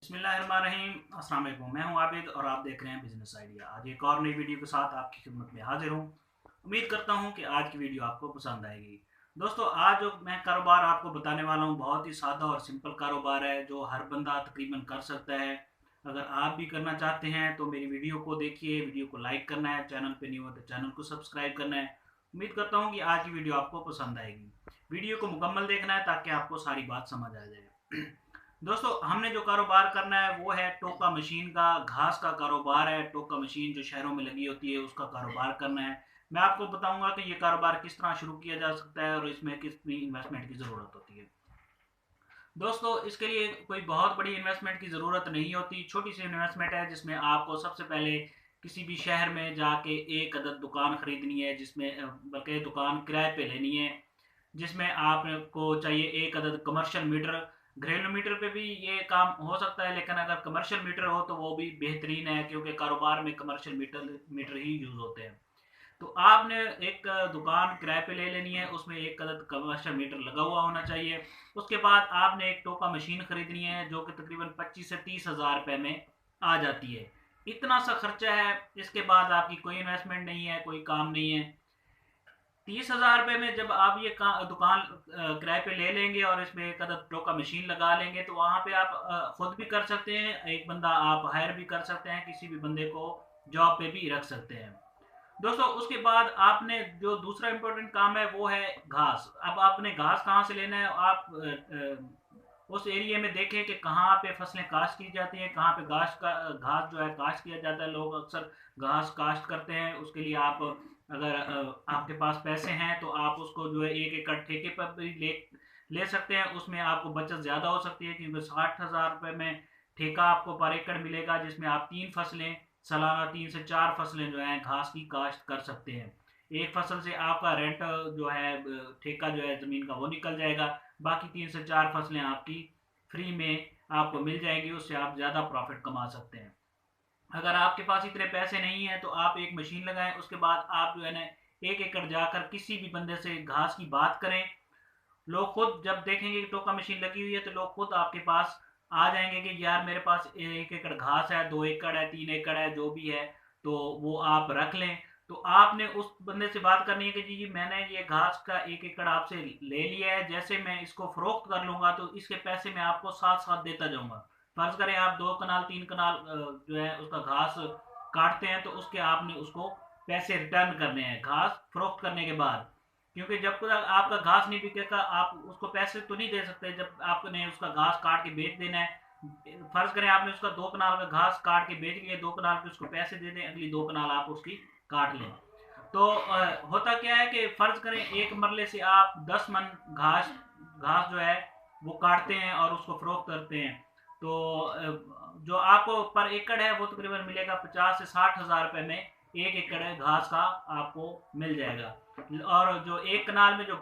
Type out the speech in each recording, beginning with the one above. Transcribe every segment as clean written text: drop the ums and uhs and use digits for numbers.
बिस्मिल्लाहिर्रहमानिर्रहीम। अस्सलाम वालेकुम। मैं हूं आबिद और आप देख रहे हैं बिजनेस आइडिया। आज एक और नई वीडियो के साथ आपकी खिदमत में हाजिर हूं। उम्मीद करता हूं कि आज की वीडियो आपको पसंद आएगी। दोस्तों, आज जो मैं कारोबार आपको बताने वाला हूं बहुत ही सादा और सिंपल कारोबार है जो हर बंदा तकरीबन कर सकता है। अगर आप भी करना चाहते हैं तो मेरी वीडियो को देखिए, वीडियो को लाइक करना है, चैनल पे न्यू हो तो चैनल को सब्सक्राइब करना है। उम्मीद करता हूँ कि आज की वीडियो आपको पसंद आएगी। वीडियो को मुकम्मल देखना है ताकि आपको सारी बात समझ आ जाए। दोस्तों, हमने जो कारोबार करना है वो है टोका मशीन का। घास का कारोबार है। टोका मशीन जो शहरों में लगी होती है उसका कारोबार करना है। मैं आपको बताऊंगा कि ये कारोबार किस तरह शुरू किया जा सकता है और इसमें कितनी इन्वेस्टमेंट की ज़रूरत होती है। दोस्तों, इसके लिए कोई बहुत बड़ी इन्वेस्टमेंट की ज़रूरत नहीं होती। छोटी सी इन्वेस्टमेंट है जिसमें आपको सबसे पहले किसी भी शहर में जाके एक अदद दुकान खरीदनी है, जिसमें बल्कि दुकान किराए पे लेनी है, जिसमें आपको चाहिए एक अदद कमर्शियल मीटर। घरेलू मीटर पे भी ये काम हो सकता है, लेकिन अगर कमर्शियल मीटर हो तो वो भी बेहतरीन है, क्योंकि कारोबार में कमर्शियल मीटर मीटर ही यूज़ होते हैं। तो आपने एक दुकान किराए पे ले लेनी है, उसमें एक अदद कमर्शियल मीटर लगा हुआ होना चाहिए। उसके बाद आपने एक टोका मशीन खरीदनी है जो कि तकरीबन 25 से 30 हज़ार रुपये में आ जाती है। इतना सा खर्चा है। इसके बाद आपकी कोई इन्वेस्टमेंट नहीं है, कोई काम नहीं है। 30 हज़ार रुपये में जब आप ये दुकान किराए पे ले लेंगे और इसमें एक अदद टोका मशीन लगा लेंगे तो वहाँ पे आप खुद भी कर सकते हैं, एक बंदा आप हायर भी कर सकते हैं, किसी भी बंदे को जॉब पे भी रख सकते हैं। दोस्तों, उसके बाद आपने जो दूसरा इम्पोर्टेंट काम है वो है घास। अब आपने घास कहाँ से लेना है? आप उस एरिया में देखें कि कहाँ पे फसलें काश्त की जाती हैं, कहाँ पे घास जो है काश्त किया जाता है। लोग अक्सर घास काश्त करते हैं। उसके लिए आप अगर आपके पास पैसे हैं तो आप उसको जो है 1 एकड़ ठेके पर भी ले सकते हैं। उसमें आपको बचत ज़्यादा हो सकती है, क्योंकि 60 हज़ार रुपये में ठेका आपको पर एकड़ मिलेगा, जिसमें आप 3 फसलें सालाना 3 से 4 फसलें जो हैं घास की काश्त कर सकते हैं। एक फसल से आपका रेंट जो है ठेका जो है ज़मीन का वो निकल जाएगा। बाकी 3 से 4 फसलें आपकी फ्री में आपको मिल जाएंगी, उससे आप ज़्यादा प्रॉफिट कमा सकते हैं। अगर आपके पास इतने पैसे नहीं है तो आप एक मशीन लगाएं। उसके बाद आप जो है ना 1 एकड़ जाकर किसी भी बंदे से घास की बात करें। लोग खुद जब देखेंगे कि टोका मशीन लगी हुई है तो लोग खुद आपके पास आ जाएंगे कि यार मेरे पास 1 एकड़ घास है, 2 एकड़ है, 3 एकड़ है, जो भी है, तो वो आप रख लें। तो आपने उस बंदे से बात करनी है कि जी जी मैंने ये घास का 1 एकड़ आपसे ले लिया है, जैसे मैं इसको फरोख्त कर लूंगा तो इसके पैसे मैं आपको साथ साथ देता जाऊंगा। फर्ज करें आप 2 कनाल 3 कनाल जो है उसका घास काटते हैं तो उसके आपने उसको पैसे रिटर्न करने हैं घास फरोख्त करने के बाद। क्योंकि जब तक आपका घास नहीं बिकेगा आप उसको पैसे तो नहीं दे सकते, जब आपने उसका घास काट के बेच देना है। फर्ज करें आपने उसका 2 कनाल का घास काट के बेच लिया, 2 कनाल के उसको पैसे दे दें, अगली 2 कनाल आप उसकी काट लें। तो होता क्या है कि फर्ज करें एक मरले से आप 10 मन घास घास जो है वो काटते हैं और उसको फरोख्त करते हैं। तो जो आपको पर एकड़ है वो तकरीबन मिलेगा 50 से 60 हज़ार रुपये में 1 एकड़ घास का आपको मिल जाएगा। और जो 1 कनाल में जो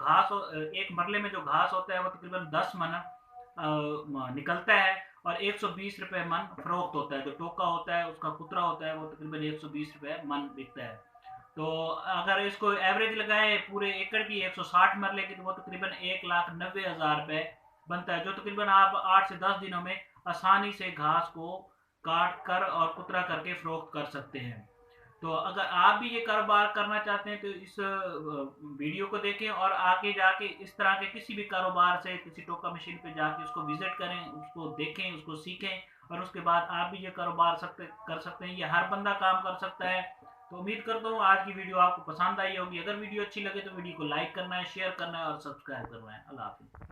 एक मरले में जो घास होता है वो तकरीबन 10 मन निकलता है और 120 रुपये मन फरोख्त होता है। जो टोका होता है उसका कुतरा होता है वो तकरीबन 120 रुपये मन बिकता है। तो अगर इसको एवरेज लगाए पूरे एकड़ की 160 मरले की तो वो तकरीबन 1,90,000 रुपये बनता है, जो तकरीबन आप 8 से 10 दिनों में आसानी से घास को काट कर और कुतरा करके फरोख्त कर सकते हैं। तो अगर आप भी ये कारोबार करना चाहते हैं तो इस वीडियो को देखें और आगे जाके इस तरह के किसी भी कारोबार से किसी टोका मशीन पे जाके उसको विजिट करें, उसको देखें, उसको सीखें और उसके बाद आप भी ये कारोबार कर सकते हैं। ये हर बंदा काम कर सकता है। तो उम्मीद करता हूँ आज की वीडियो आपको पसंद आई होगी। अगर वीडियो अच्छी लगे तो वीडियो को लाइक करना है, शेयर करना है और सब्सक्राइब करना है। अल्लाह हाफिज़।